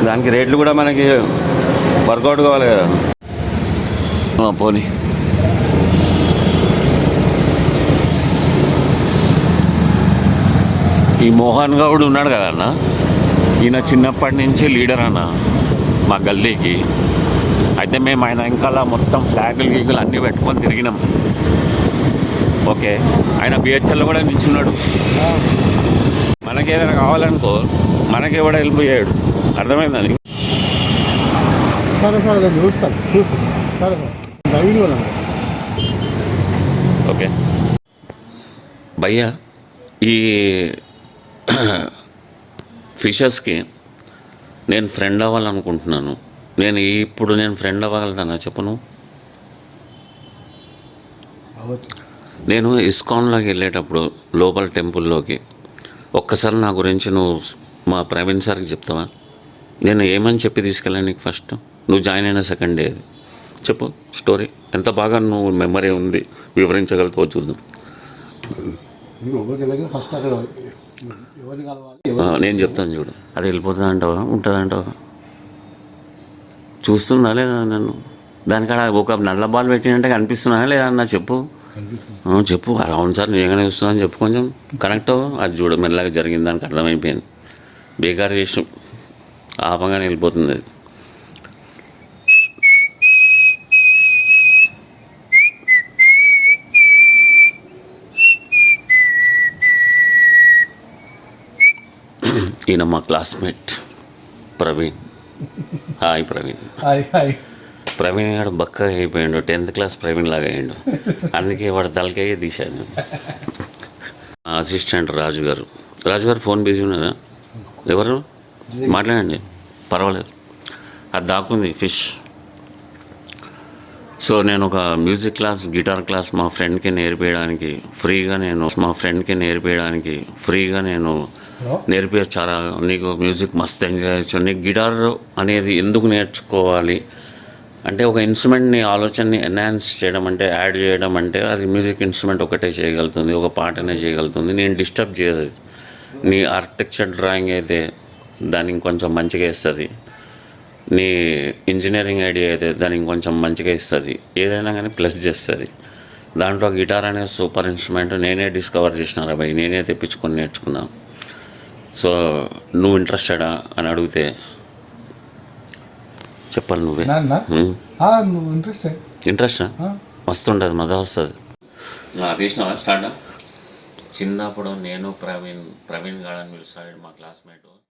దానికి రేట్లు కూడా మనకి వర్కౌట్ కావాలి కదా. పోనీ ఈ మోహన్ గౌడ్ ఉన్నాడు కదా అన్న, ఈయన చిన్నప్పటి నుంచి లీడర్ అన్న మా గల్లీకి. అయితే మేము ఆయన ఇంకా మొత్తం ఫ్లాగులు గీగులు అన్నీ పెట్టుకొని తిరిగినాం. ఓకే, ఆయన బిహెచ్ఎల్లో కూడా నిల్చున్నాడు. మనకేదైనా కావాలనుకో మనకి కూడా వెళ్ళిపోయాడు. అర్థమైందని. ఓకే భయ్యా, ఈ ఫిషర్స్కి నేను ఫ్రెండ్ అవ్వాలనుకుంటున్నాను. ఇప్పుడు నేను ఫ్రెండ్ అవ్వగలుగుతానా చెప్పను? నేను ఇస్కాన్లోకి వెళ్ళేటప్పుడు లోపల టెంపుల్లోకి ఒక్కసారి నా గురించి నువ్వు మా ప్రవీణ్ సార్కి చెప్తావా? నేను ఏమని చెప్పి తీసుకెళ్ళాను నీకు ఫస్ట్? నువ్వు జాయిన్ అయిన సెకండ్ డే అది చెప్పు స్టోరీ. ఎంత బాగా నువ్వు మెమరీ ఉంది, వివరించగలుగుతావు చూద్దాం. నేను చెప్తాను చూడు. అది వెళ్ళిపోతుంది అంటావా, ఉంటుంది అంటావా? చూస్తుందా లేదా నన్ను? దానికాడ ఒక నల్ల బాల్ పెట్టినట్టే కనిపిస్తున్నా లేదా అన్న చెప్పు. చెప్పు. అవును సార్ నిజంగానే చూస్తున్నాను చెప్పు. కొంచెం కనెక్ట్ అవ్వు. అది చూడు మెల్లగా జరిగింది, దానికి అర్థమైపోయింది. బేకార్ చేసి ఆపంగానే వెళ్ళిపోతుంది అది. ఈయన మా క్లాస్మేట్ ప్రవీణ్. హాయ్ ప్రవీణ్. ప్రవీణ్ గారు బక్కగా అయిపోయాడు, 10th క్లాస్ ప్రవీణ్ లాగా అయ్యాడు. అందుకే వాడు తలకాయ తీశాను. అసిస్టెంట్ రాజు గారు ఫోన్ బిజీ ఉన్నదా? ఎవరు మాట్లాడండి, పర్వాలేదు. అది దాక్కుంది ఫిష్. సో నేను ఒక మ్యూజిక్ క్లాస్, గిటార్ క్లాస్ మా ఫ్రెండ్కి నేర్పించడానికి ఫ్రీగా నేను నేర్పించచ్చు. చాలా నీకు మ్యూజిక్ మస్తు ఎంజాయ్ చేయొచ్చు. నీకు గిటార్ అనేది ఎందుకు నేర్చుకోవాలి అంటే, ఒక ఇన్స్ట్రుమెంట్ని ఆలోచనని ఎన్హాన్స్ చేయడం అంటే, యాడ్ చేయడం అంటే, అది మ్యూజిక్ ఇన్స్ట్రుమెంట్ ఒకటే చేయగలుగుతుంది, ఒక పాటనే చేయగలుగుతుంది. నేను డిస్టర్బ్ చేయదు. నీ ఆర్కిటెక్చర్ డ్రాయింగ్ అయితే దాన్ని ఇంకొంచెం మంచిగా ఇస్తుంది. నీ ఇంజనీరింగ్ ఐడియా అయితే దాన్ని ఇంకొంచెం మంచిగా ఇస్తుంది. ఏదైనా కానీ ప్లస్ చేస్తుంది. దాంట్లో గిటార్ అనేది సూపర్ ఇన్స్ట్రుమెంట్. నేనే డిస్కవర్ చేసినారా భయ్, నేనే తెప్పించుకొని నేర్చుకున్నాను. సో నువ్వు ఇంట్రెస్టెడా అని అడిగితే చెప్పాలి నువ్వే. ఇంట్రెస్ట్ మస్తు ఉంటుంది, మజా వస్తుంది. తీసినావా స్టార్ట్? చిన్నప్పుడు నేను ప్రవీణ్ గాడని పిలుస్తాడు మా క్లాస్మేట్.